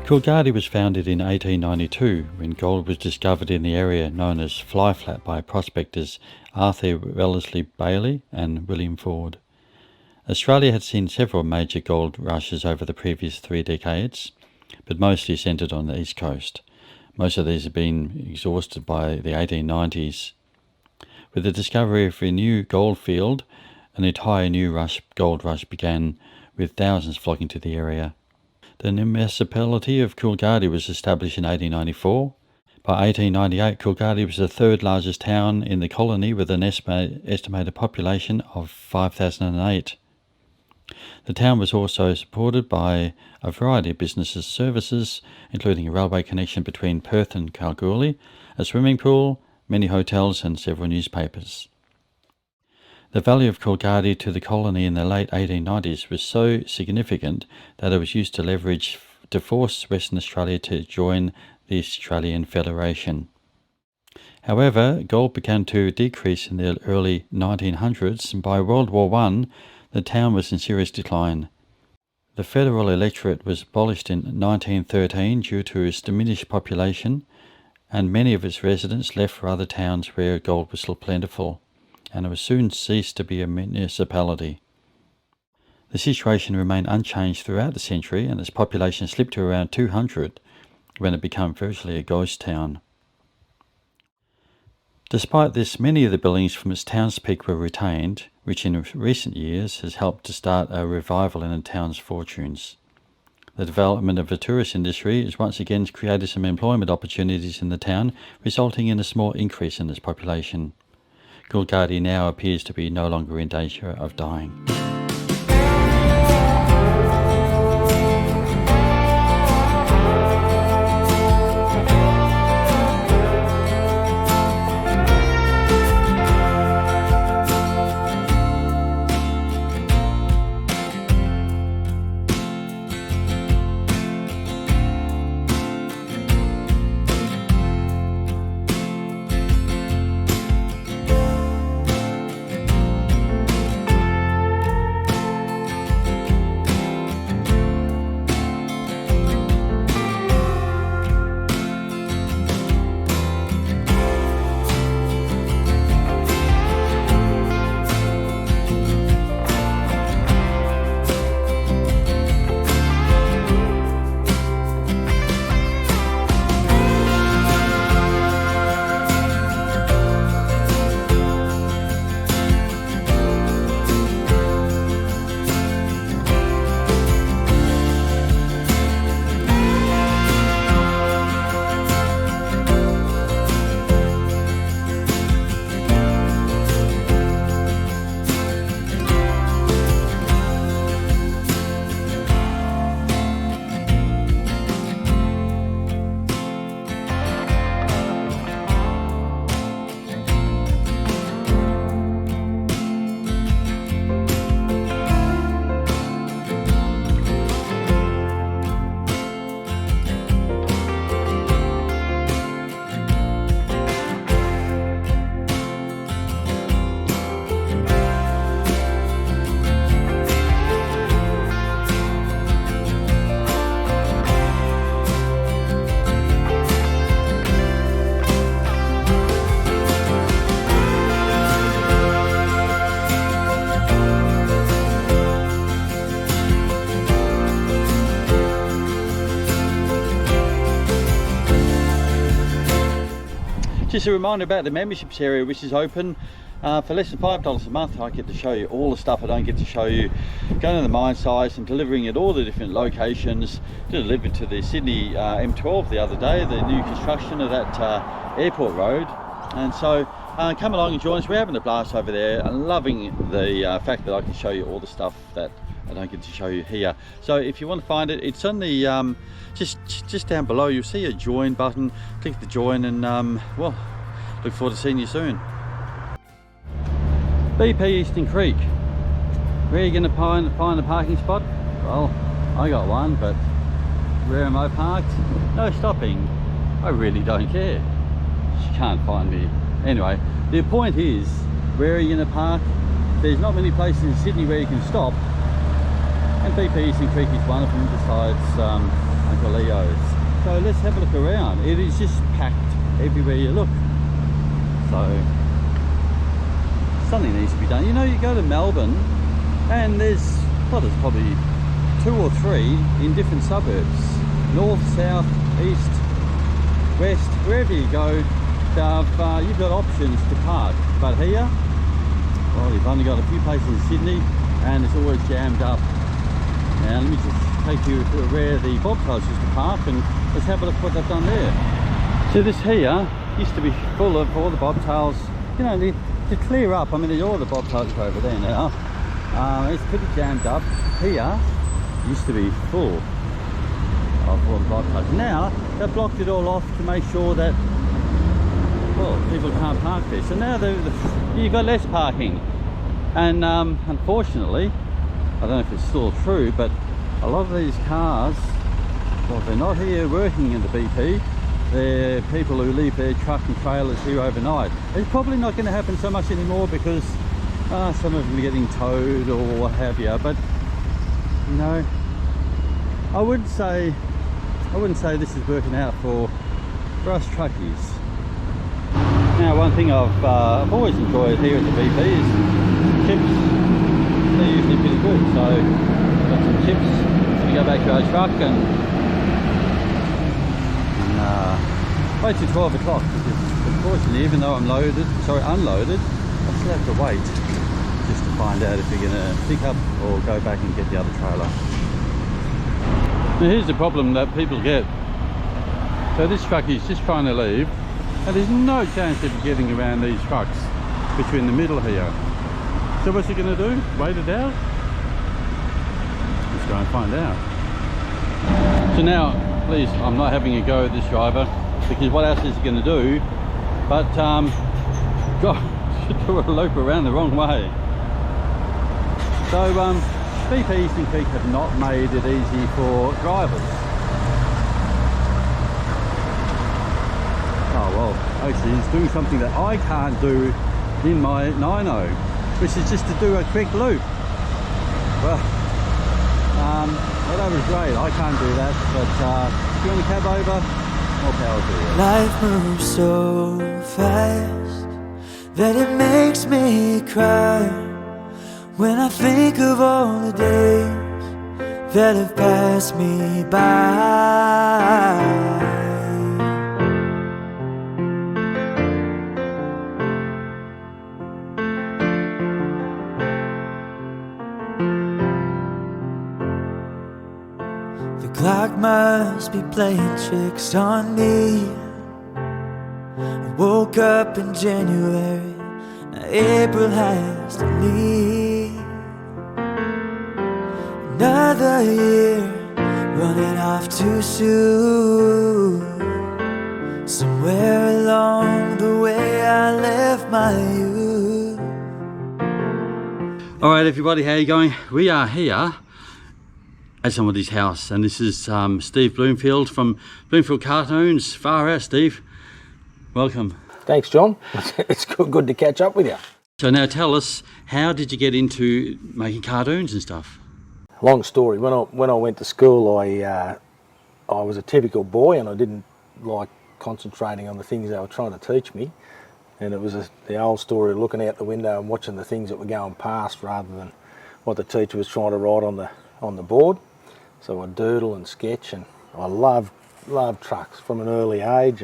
Coolgardie was founded in 1892 when gold was discovered in the area known as Fly Flat by prospectors Arthur Wellesley Bailey and William Ford. Australia had seen several major gold rushes over the previous 3 decades, but mostly centred on the east coast. Most of these had been exhausted by the 1890s. With the discovery of a new gold field, an entire new gold rush began, with thousands flocking to the area. The municipality of Coolgardie was established in 1894. By 1898, Coolgardie was the 3rd largest town in the colony with an estimated population of 5,008. The town was also supported by a variety of businesses and services, including a railway connection between Perth and Kalgoorlie, a swimming pool, many hotels and several newspapers. The value of Coolgardie to the colony in the late 1890s was so significant that it was used to leverage to force Western Australia to join the Australian Federation. However, gold began to decrease in the early 1900s, and by World War I, the town was in serious decline. The federal electorate was abolished in 1913 due to its diminished population, and many of its residents left for other towns where gold was still plentiful, and it was soon ceased to be a municipality. The situation remained unchanged throughout the century, and its population slipped to around 200 when it became virtually a ghost town. Despite this, many of the buildings from its town's peak were retained, which in recent years has helped to start a revival in the town's fortunes. The development of the tourist industry has once again created some employment opportunities in the town, resulting in a small increase in its population. Coolgardie now appears to be no longer in danger of dying. Just a reminder about the memberships area, which is open for less than $5 a month. I get to show you all the stuff I don't get to show you, going to the mine sites and delivering at all the different locations. Delivered to the Sydney M12 the other day, the new construction of that airport road, and so come along and join us. We're having a blast over there. I'm loving the fact that I can show you all the stuff that I don't get to show you here. So if you want to find it, it's on the just down below. You'll see a join button. Click the join, and well, look forward to seeing you soon. BP Eastern Creek. Where are you going to find a parking spot? Well, I got one, but where am I parked? No stopping. I really don't care. You can't find me. Anyway, the point is, where are you going to park? There's not many places in Sydney where you can stop, and BP Eastern Creek is one of them, besides Uncle Leo's. So let's have a look around. It is just packed everywhere you look. So something needs to be done. You know, you go to Melbourne and there's probably 2 or 3 in different suburbs. North, south, east, west, wherever you go, you've got options to park. But here, well, you've only got a few places in Sydney and it's always jammed up. Now let me just take you to where the bobtails used to park and let's have a look what they've done there. So this here used to be full of all the bobtails, you know, to clear up. I mean, all the bobtails are over there now. It's pretty jammed up. Here used to be full of all the bobtails. Now they've blocked it all off to make sure that, well, people can't park there. So now you've got less parking. And unfortunately, I don't know if it's still true, but a lot of these cars, well, they're not here working in the BP. They're people who leave their truck and trailers here overnight. It's probably not going to happen so much anymore because some of them are getting towed or what have you. But you know, I wouldn't say this is working out for us truckies. Now, one thing I've always enjoyed here at the BP is chips. They're usually pretty good. So got some chips. We go back to our truck and wait till 12 o'clock because unfortunately, even though I'm unloaded, I still have to wait just to find out if we're going to pick up or go back and get the other trailer. Now here's the problem that people get. So this truck is just trying to leave and there's no chance of getting around these trucks between the middle here. So what's he going to do? Wait it out? Let's go and find out. So now, please, I'm not having a go at this driver because what else is he going to do? But, God, should do a loop around the wrong way. So, BP Eastern Creek have not made it easy for drivers. Oh well, actually he's doing something that I can't do in my 9.0, which is just to do a quick loop. Well, that was great. I can't do that, but if you want to cab over, more power to you. Life moves so fast that it makes me cry when I think of all the days that have passed me by. The clock must be playing tricks on me. I woke up in January, now April has to leave. Another year running off too soon. Somewhere along the way I left my youth. Alright everybody, how you going? We are here at somebody's house and this is Steve Bloomfield from Bloomfield Cartoons. Far out, Steve. Welcome. Thanks, John. It's good to catch up with you. So now tell us, how did you get into making cartoons and stuff? Long story. When I went to school, I was a typical boy and I didn't like concentrating on the things they were trying to teach me. And it was the old story of looking out the window and watching the things that were going past rather than what the teacher was trying to write on the board. So I'd doodle and sketch, and I loved trucks from an early age.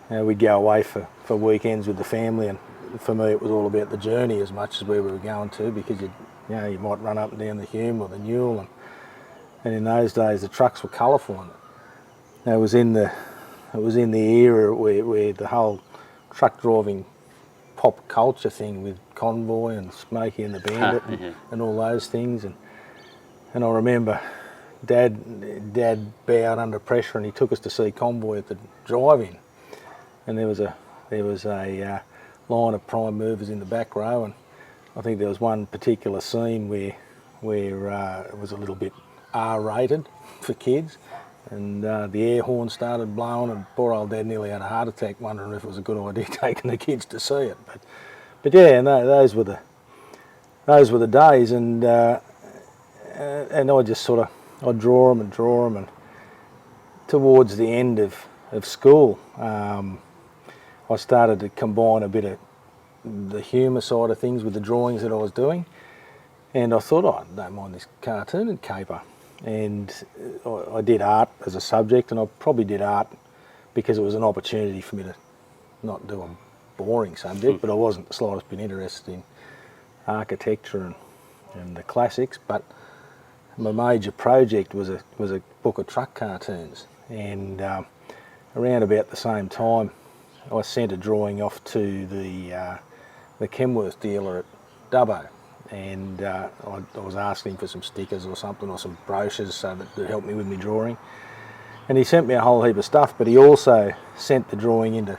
And we'd go away for weekends with the family, and for me it was all about the journey as much as where we were going to, because you might run up and down the Hume or the Newell, and in those days the trucks were colourful. And it was in the era where the whole truck driving pop culture thing with Convoy and Smokey and the Bandit and all those things, and I remember Dad bowed under pressure and he took us to see Convoy at the drive-in, and there was a line of prime movers in the back row, and I think there was one particular scene where it was a little bit R-rated for kids, and the air horn started blowing, and poor old Dad nearly had a heart attack wondering if it was a good idea taking the kids to see it. But yeah, no, those were the days, and I just I'd draw them, towards the end of school, I started to combine a bit of the humour side of things with the drawings that I was doing, and I thought, I don't mind this cartoon and caper. And I did art as a subject, and I probably did art because it was an opportunity for me to not do a boring subject, but I wasn't the slightest bit interested in architecture and the classics. But my major project was a book of truck cartoons, and around about the same time, I sent a drawing off to the Kenworth dealer at Dubbo, and I was asking for some stickers or something, or some brochures so that would help me with my drawing. And he sent me a whole heap of stuff, but he also sent the drawing into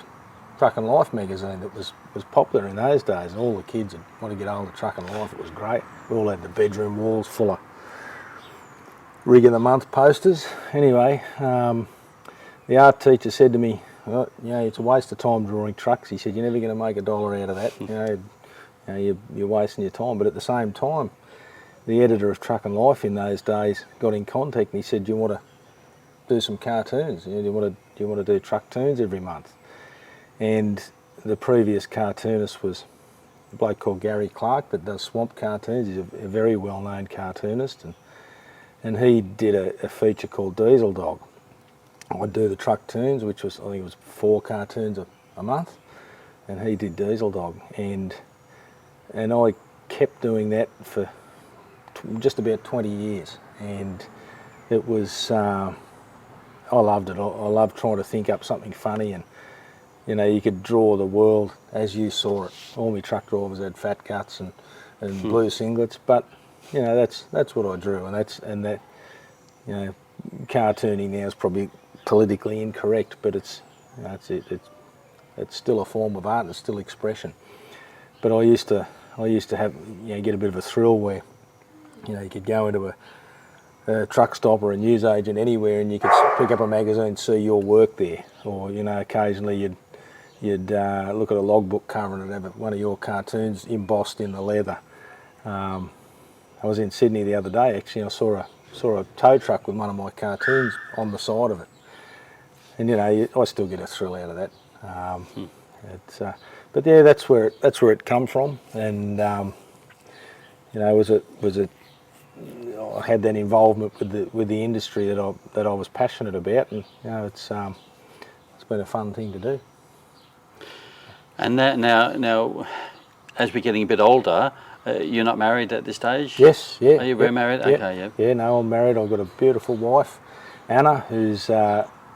Truck and Life magazine that was popular in those days. And all the kids would want to get hold of Truck and Life. It was great. We all had the bedroom walls full of Rig of the Month posters. Anyway, the art teacher said to me, well, it's a waste of time drawing trucks. He said, you're never going to make $1 out of that. You're wasting your time. But at the same time, the editor of Truck and Life in those days got in contact, and he said, do you want to do some cartoons? Do you want to do truck tunes every month? And the previous cartoonist was a bloke called Gary Clark that does Swamp cartoons. He's a very well-known cartoonist, and he did a feature called Diesel Dog. I'd do the truck tunes, which was, I think it was 4 cartoons a month, and he did Diesel Dog, and I kept doing that for just about 20 years, and it was, I loved it. I loved trying to think up something funny, and you could draw the world as you saw it. All my truck drivers had fat guts and blue singlets, but that's what I drew, and that cartooning now is probably politically incorrect, but it's still a form of art and it's still expression. But I used to have get a bit of a thrill where you could go into a truck stop or a newsagent anywhere, and you could pick up a magazine and see your work there, or occasionally you'd look at a logbook cover and it'd have one of your cartoons embossed in the leather. I was in Sydney the other day, actually. I saw a tow truck with one of my cartoons on the side of it, and I still get a thrill out of that. But yeah, that's where it come from, and I had that involvement with the industry that I was passionate about, and it's been a fun thing to do. And that now, as we're getting a bit older, you're not married at this stage? Yes, yeah. Are you married? Yeah, okay, yeah. Yeah, no, I'm married. I've got a beautiful wife, Anna, who's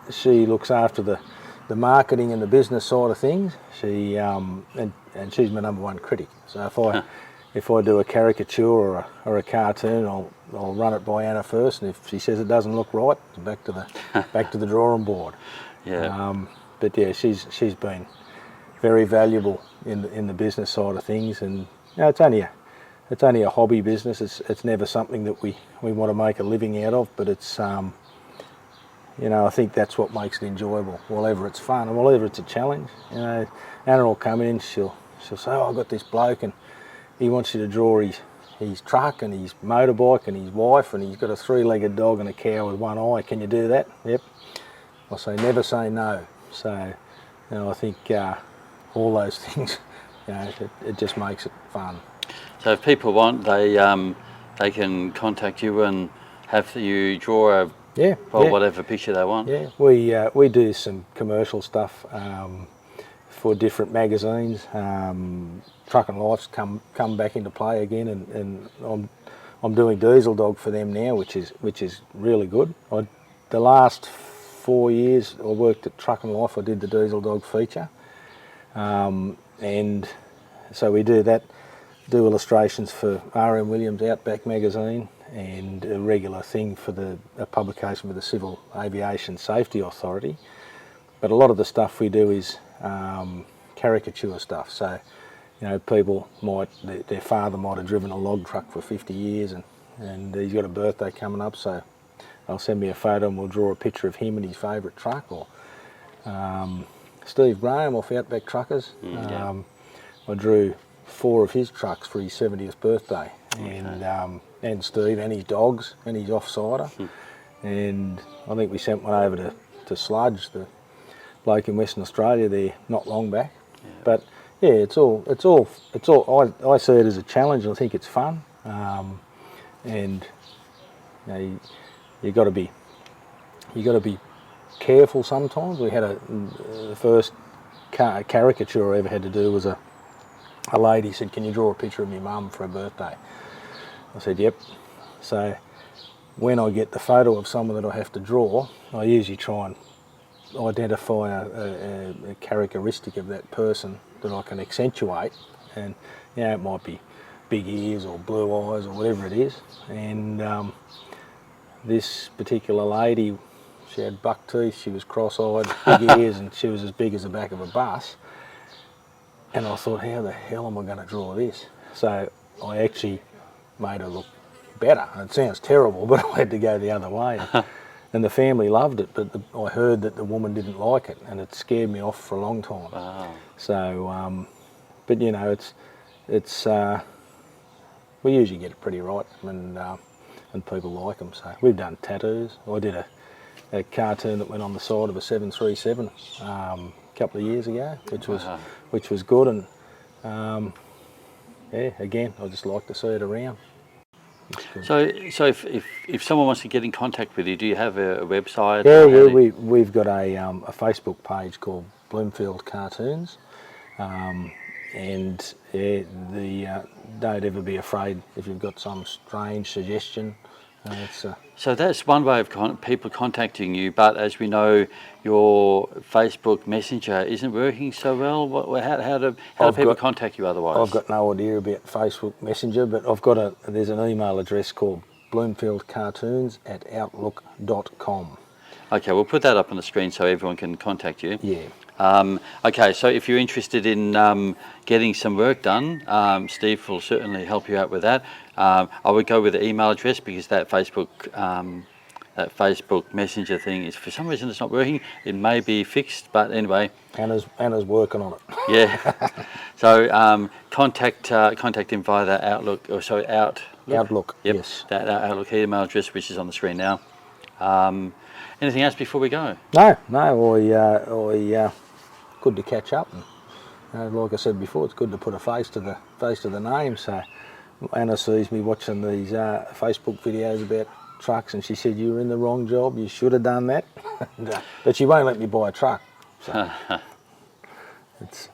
she looks after the marketing and the business side of things. She and she's my number one critic. So if I do a caricature or a cartoon, I'll run it by Anna first, and if she says it doesn't look right, it's back to the drawing board. Yeah. But yeah, she's been very valuable in the business side of things, and it's only a hobby business. It's never something that we want to make a living out of, but it's I think that's what makes it enjoyable. Whatever it's fun and whatever it's a challenge. Anna will come in, she'll say, I've got this bloke and he wants you to draw his truck and his motorbike and his wife, and he's got a 3-legged dog and a cow with one eye. Can you do that? Yep. I say never say no. So I think all those things, it just makes it fun. So if people want, they can contact you and have you draw whatever picture they want. Yeah, we do some commercial stuff for different magazines. Truck and Life's come back into play again, and I'm doing Diesel Dog for them now, which is really good. The last 4 years I worked at Truck and Life. I did the Diesel Dog feature, and so we do that. Do illustrations for R.M. Williams Outback magazine, and a regular thing for a publication for the Civil Aviation Safety Authority. But a lot of the stuff we do is caricature stuff. So, people their father might have driven a log truck for 50 years, and he's got a birthday coming up, so they'll send me a photo and we'll draw a picture of him and his favourite truck. Or Steve Graham off Outback Truckers. I drew 4 of his trucks for his 70th birthday, and Steve and his dogs and his offsider, and I think we sent one over to Sludge, the bloke in Western Australia there, not long back. Yeah. But yeah, it's all. I see it as a challenge, and I think it's fun. And you got to be careful sometimes. We had the first caricature I ever had to do was a lady said, "Can you draw a picture of my mum for her birthday?" I said, "Yep." So when I get the photo of someone that I have to draw, I usually try and identify a characteristic of that person that I can accentuate, and it might be big ears or blue eyes or whatever it is. And this particular lady, she had buck teeth, she was cross-eyed, big ears, and she was as big as the back of a bus. And I thought, how the hell am I going to draw this? So I actually made her look better. It sounds terrible, but I had to go the other way. And the family loved it, but I heard that the woman didn't like it, and it scared me off for a long time. Wow. So, but it's we usually get it pretty right, and people like them. So we've done tattoos. I did a cartoon that went on the side of a 737 a couple of years ago, which was good, and again, I just like to see it around. So if someone wants to get in contact with you, do you have a website? Yeah, we've got a Facebook page called Bloomfield Cartoons, and don't ever be afraid if you've got some strange suggestion. So that's one way of people contacting you, but as we know, your Facebook Messenger isn't working so well. How do people contact you otherwise? I've got no idea about Facebook Messenger, but there's an email address called bloomfieldcartoons@outlook.com. Okay, we'll put that up on the screen so everyone can contact you. Yeah. Okay, so if you're interested in getting some work done, Steve will certainly help you out with that. I would go with the email address because that Facebook Messenger thing is, for some reason, it's not working. It may be fixed, but anyway. Anna's working on it. Yeah. So contact him via the Outlook, Outlook. Yep. Yes. That Outlook email address, which is on the screen now. Anything else before we go? No. Good to catch up. And, like I said before, it's good to put a face to the name. So Anna sees me watching these Facebook videos about trucks, and she said, "You were in the wrong job. You should have done that." But she won't let me buy a truck. So it's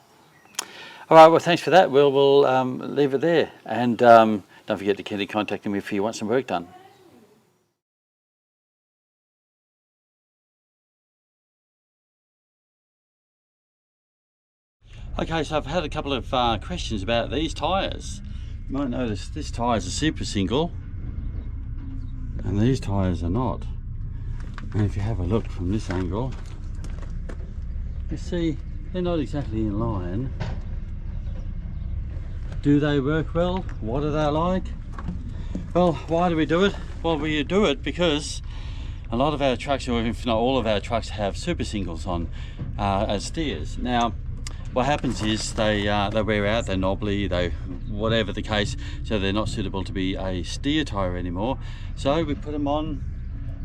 all right. Well, thanks for that. We'll leave it there, and don't forget to get in contact with me if you want some work done. Okay, so I've had a couple of questions about these tyres. You might notice this tyre is a super single and these tyres are not. And if you have a look from this angle, you see they're not exactly in line. Do they work well? What are they like? Well, why do we do it? Well, we do it because a lot of our trucks, or if not all of our trucks, have super singles on as steers. Now, what happens is they wear out, they're knobbly, whatever the case, so they're not suitable to be a steer tyre anymore. So we put them on,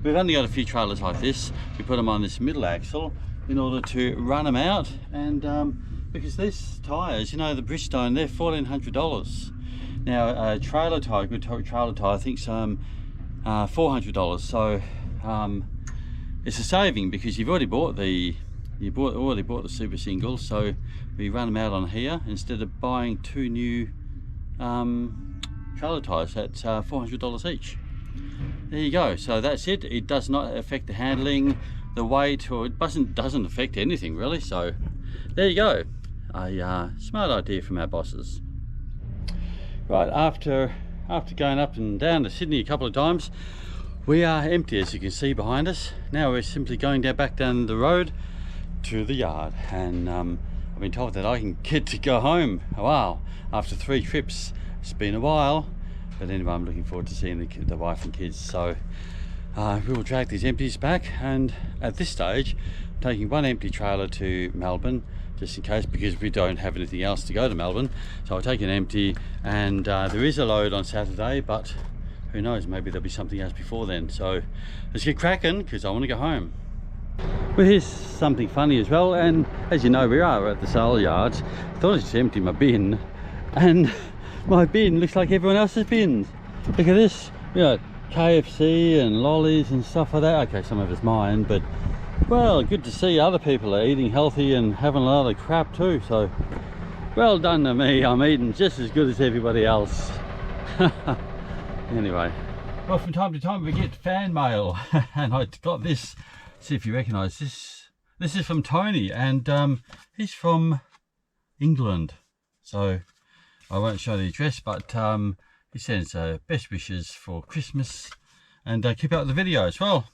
we've only got a few trailers like this, we put them on this middle axle in order to run them out, and because these tyres, the Bridgestone, they're $1,400. Now a trailer tyre, good trailer tyre, I think $400, so it's a saving because you've already bought the super single, so we run them out on here instead of buying two new trailer tyres. That's $400 each. There you go. So that's it. It does not affect the handling, the weight, or it doesn't affect anything really. So there you go. A smart idea from our bosses. Right, after going up and down to Sydney a couple of times, we are empty, as you can see behind us. Now we're simply going back down the road to the yard, and I've been told that I can get to go home. Wow, after 3 trips. It's been a while, but anyway, I'm looking forward to seeing the wife and kids. So we will drag these empties back, and at this stage I'm taking one empty trailer to Melbourne just in case, because we don't have anything else to go to Melbourne. So I'll take an empty, and there is a load on Saturday, but who knows, maybe there'll be something else before then. So let's get cracking, because I want to go home. Well, here's something funny as well, and as you know, we are at the sale yards. I thought I'd just empty my bin, and my bin looks like everyone else's bins. Look at this, you know, KFC and lollies and stuff like that. Okay, some of it's mine, but well, good to see other people are eating healthy and having a lot of crap too. So well done to me, I'm eating just as good as everybody else. Anyway, well, from time to time we get fan mail, and I got this. See if you recognise this. This is from Tony, and he's from England, so I won't show the address, but he sends best wishes for Christmas, and keep up the videos. Well,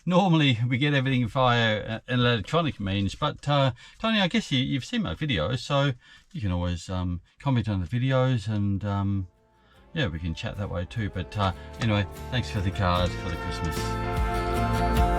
normally we get everything via an electronic means, but Tony, I guess you've seen my videos, so you can always comment on the videos, and yeah, we can chat that way too. But anyway, thanks for the card for the Christmas.